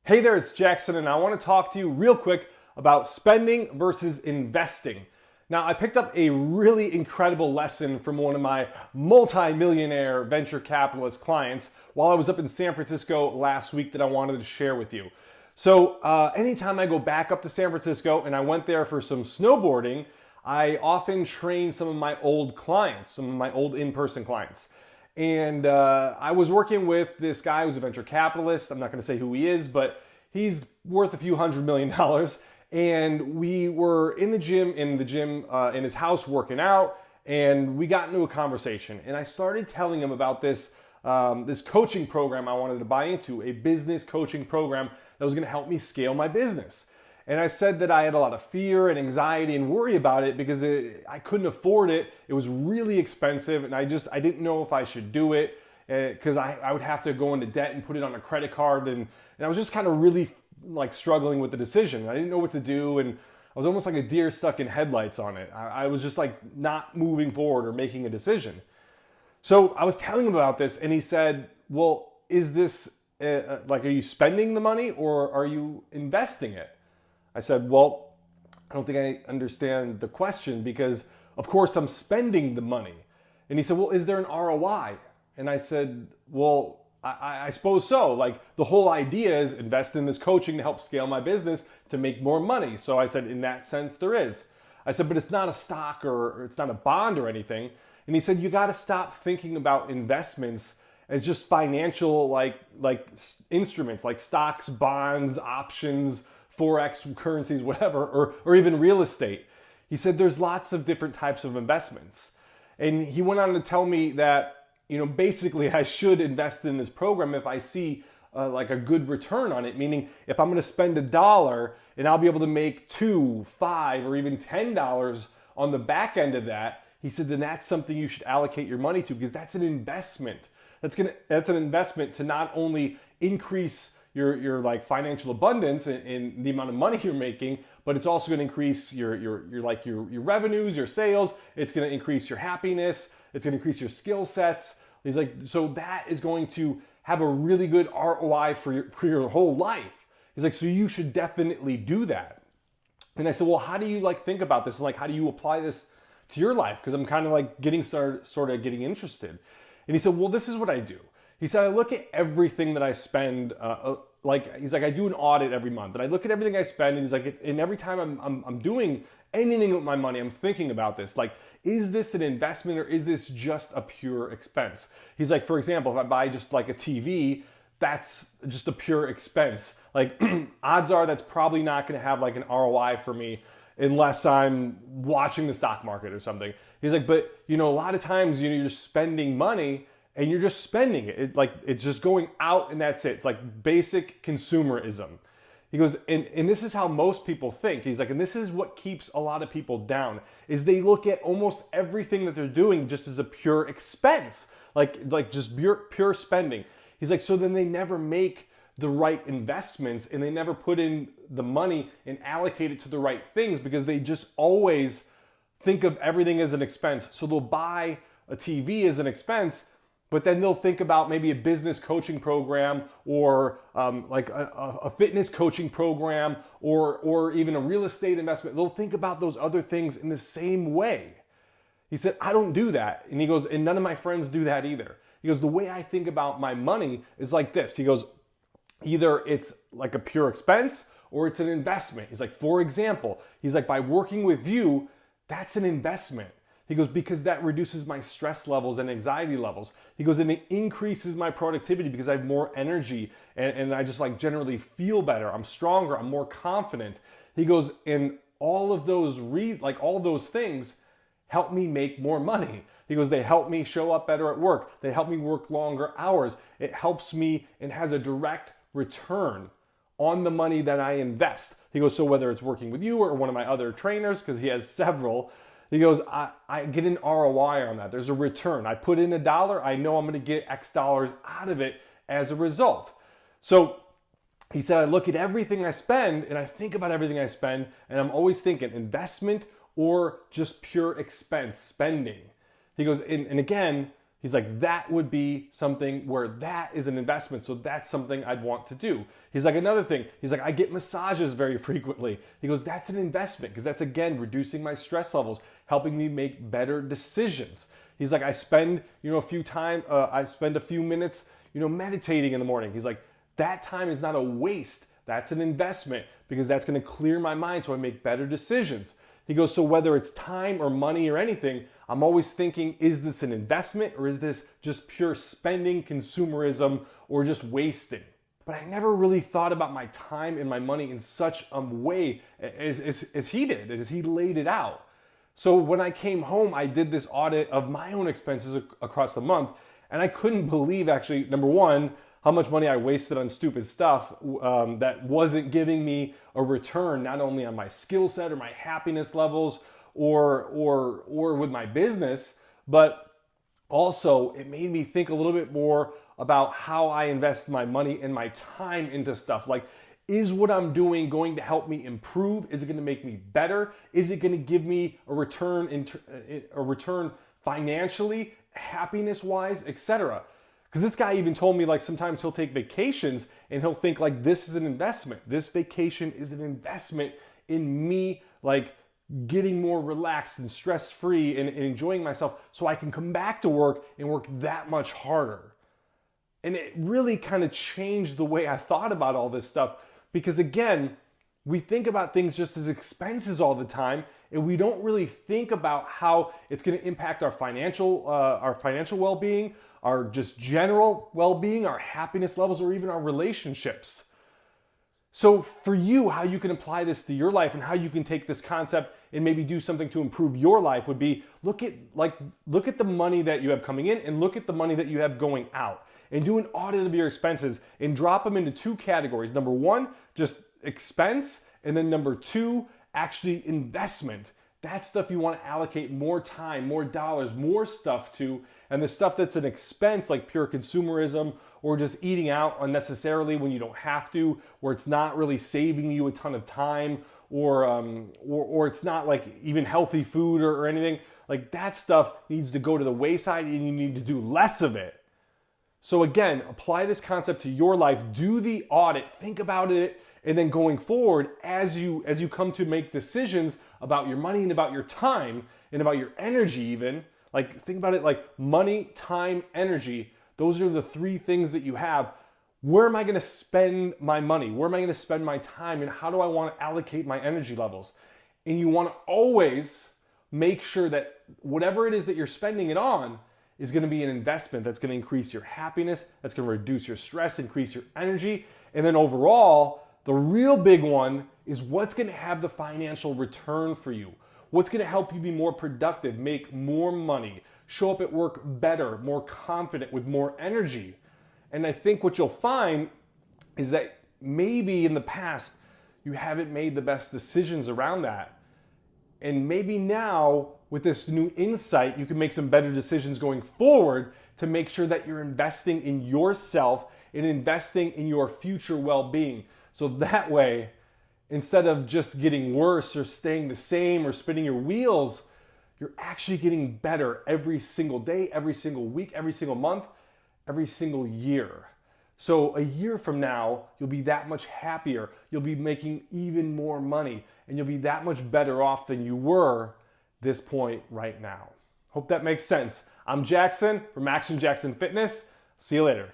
Hey there, it's Jackson, and I want to talk to you real quick about spending versus investing. Now, I picked up a really incredible lesson from one of my multi-millionaire venture capitalist clients while I was up in San Francisco last week that I wanted to share with you. So, anytime I go back up to San Francisco and I went there for some snowboarding, I often train some of my old clients, some of my old in-person clients. And I was working with this guy who's a venture capitalist. I'm not going to say who he is, but he's worth a few $100 million. And we were in the gym, in his house working out, and we got into a conversation. And I started telling him about this coaching program I wanted to buy into, a business coaching program that was going to help me scale my business. And I said that I had a lot of fear and anxiety and worry about it because I couldn't afford it. It was really expensive, and I didn't know if I should do it because I would have to go into debt and put it on a credit card, and I was just kind of really like struggling with the decision. I didn't know what to do, and I was almost like a deer stuck in headlights on it. I was just like not moving forward or making a decision. So I was telling him about this, and he said, "Well, is this are you spending the money or are you investing it?" I said, well, I don't think I understand the question because, of course, I'm spending the money. And he said, well, is there an ROI? And I said, well, I suppose so. Like the whole idea is invest in this coaching to help scale my business to make more money. So I said, in that sense, there is. I said, but it's not a stock or it's not a bond or anything. And he said, you got to stop thinking about investments as just financial like instruments like stocks, bonds, options, Forex, currencies, whatever, or even real estate. He said there's lots of different types of investments. And he went on to tell me that, basically I should invest in this program if I see like a good return on it, meaning if I'm going to spend $1 and I'll be able to make $2, $5, or even $10 on the back end of that, he said then that's something you should allocate your money to because that's an investment. That's an investment to not only increase your like financial abundance in the amount of money you're making, but it's also going to increase your revenues, your sales. It's going to increase your happiness. It's going to increase your skill sets. He's like, so that is going to have a really good ROI for your whole life. He's like, so you should definitely do that. And I said, well, how do you like think about this? Like, how do you apply this to your life? Because I'm kind of like sort of getting interested. And he said, well, this is what I do. He said, I look at everything that I spend, he's like, I do an audit every month, and I look at everything I spend, and he's like, and every time I'm doing anything with my money, I'm thinking about this, like, is this an investment or is this just a pure expense? He's like, for example, if I buy just like a TV, that's just a pure expense. Like, odds are that's probably not going to have like an ROI for me unless I'm watching the stock market or something. He's like, but a lot of times, you're just spending money and you're just spending it. It's just going out and that's it. It's like basic consumerism. He goes, and this is how most people think. He's like, and this is what keeps a lot of people down, is they look at almost everything that they're doing just as a pure expense, like just pure spending. He's like, so then they never make the right investments and they never put in the money and allocate it to the right things because they just always think of everything as an expense. So they'll buy a TV as an expense, but then they'll think about maybe a business coaching program or like a fitness coaching program or even a real estate investment. They'll think about those other things in the same way. He said, I don't do that. And he goes, and none of my friends do that either. He goes, the way I think about my money is like this. He goes, either it's like a pure expense or it's an investment. He's like, for example, he's like, by working with you, that's an investment. He goes, because that reduces my stress levels and anxiety levels. He goes, and it increases my productivity because I have more energy and I just like generally feel better. I'm stronger. I'm more confident. He goes, and all of those all of those things help me make more money. He goes, they help me show up better at work. They help me work longer hours. It helps me and has a direct return on the money that I invest. He goes, so whether it's working with you or one of my other trainers, because he has several, he goes, I get an ROI on that. There's a return. I put in $1. I know I'm going to get X dollars out of it as a result. So he said, I look at everything I spend and I think about everything I spend and I'm always thinking investment or just pure expense spending. He goes, and again, He's like, that would be something where that is an investment. So that's something I'd want to do. He's like, another thing, he's like, I get massages very frequently. He goes, that's an investment because that's, again, reducing my stress levels, helping me make better decisions. He's like, I spend, I spend a few minutes, meditating in the morning. He's like, that time is not a waste. That's an investment because that's going to clear my mind so I make better decisions. He goes, so whether it's time or money or anything, I'm always thinking, is this an investment or is this just pure spending, consumerism, or just wasting? But I never really thought about my time and my money in such a way as he did, as he laid it out. So when I came home, I did this audit of my own expenses across the month, and I couldn't believe, actually, number one, how much money I wasted on stupid stuff that wasn't giving me a return, not only on my skill set or my happiness levels or with my business, but also it made me think a little bit more about how I invest my money and my time into stuff. Like, is what I'm doing going to help me improve? Is it going to make me better? Is it going to give me a return financially, happiness-wise, etc.? Because this guy even told me, like, sometimes he'll take vacations and he'll think, like, this is an investment. This vacation is an investment in me, like, getting more relaxed and stress-free and enjoying myself so I can come back to work and work that much harder. And it really kind of changed the way I thought about all this stuff because, again, we think about things just as expenses all the time, and we don't really think about how it's going to impact our financial well-being, our just general well-being, our happiness levels, or even our relationships. So for you, how you can apply this to your life and how you can take this concept and maybe do something to improve your life would be look at the money that you have coming in and look at the money that you have going out and do an audit of your expenses and drop them into two categories. Number one, just expense, and then number two, actually investment. That's stuff you want to allocate more time, more dollars, more stuff to. And the stuff that's an expense, like pure consumerism or just eating out unnecessarily when you don't have to, where it's not really saving you a ton of time, or it's not like even healthy food or anything, like that stuff needs to go to the wayside and you need to do less of it. So again, apply this concept to your life, do the audit, think about it, and then going forward, as you come to make decisions about your money and about your time and about your energy even, like think about it like money, time, energy. Those are the three things that you have. Where am I going to spend my money? Where am I going to spend my time? And how do I want to allocate my energy levels? And you want to always make sure that whatever it is that you're spending it on is going to be an investment that's going to increase your happiness, that's going to reduce your stress, increase your energy. And then overall, the real big one is what's going to have the financial return for you. What's going to help you be more productive, make more money, show up at work better, more confident, with more energy. And I think what you'll find is that maybe in the past you haven't made the best decisions around that. And maybe now with this new insight, you can make some better decisions going forward to make sure that you're investing in yourself and investing in your future well-being. So that way, instead of just getting worse or staying the same or spinning your wheels, you're actually getting better every single day, every single week, every single month, every single year. So a year from now, you'll be that much happier. You'll be making even more money, and you'll be that much better off than you were this point right now. Hope that makes sense. I'm Jackson from Action Jackson Fitness. See you later.